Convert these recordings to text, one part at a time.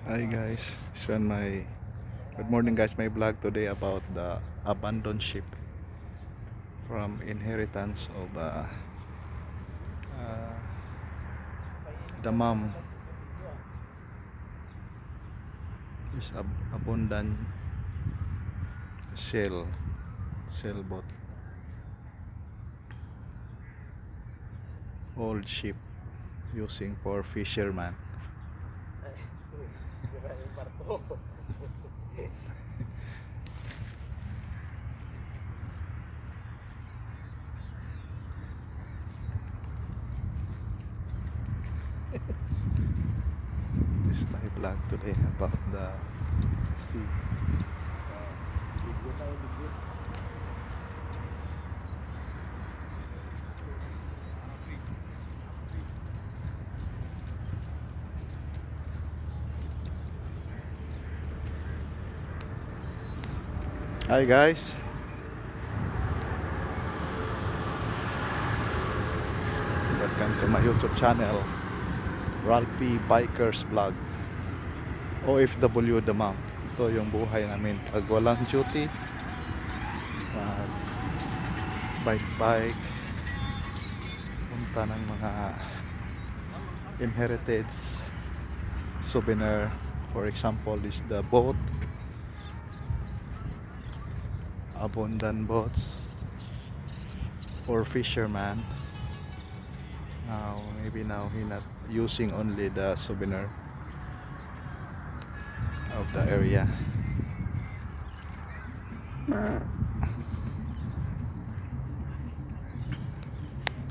Hi guys, this one my good morning guys. My vlog today about the abandoned ship from inheritance of uh, Dammam. Is abundant sailboat, old ship using for fisherman. This is my vlog today about the sea. Hi guys, welcome to my YouTube channel, Ralphie Bikers Vlog. OFW Dammam. Ito yung buhay namin pag walang duty, bike punta ng mga inherited souvenir. For example is the boat, abundant boats for fisherman. Now maybe now he not using only the souvenir of the area.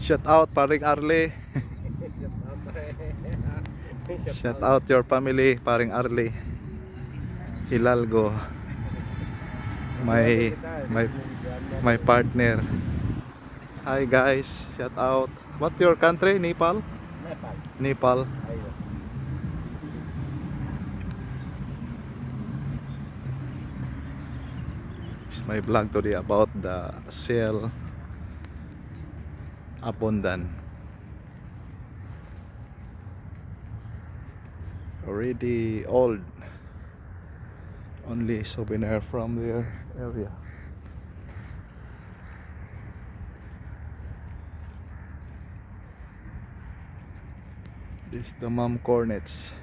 Shout out paring Arle. Shout out your family, paring Arle Hilalgo, my my my partner. Hi guys, shout out. What your country? Nepal? Nepal. It's my vlog today about the sail abundant. Already old. Only souvenir from their area. This the Dammam cornets.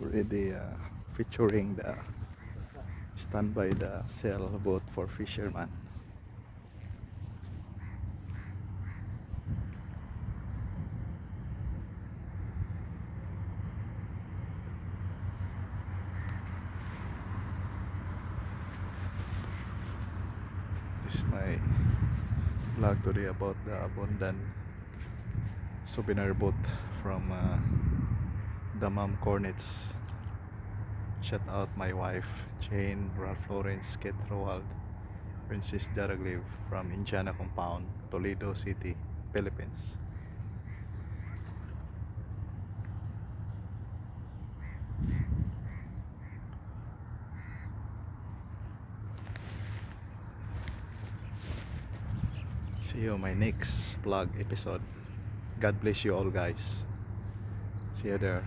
Already featuring the standby the sailboat for fishermen. This is my vlog today about the abundant souvenir boat from Dammam Cornets. Shout out my wife Jane, Ralph Lawrence, Kate Roald, Princess Jaragliv from Indiana Compound, Toledo City, Philippines. See you my next vlog episode. God bless you all guys. See you there.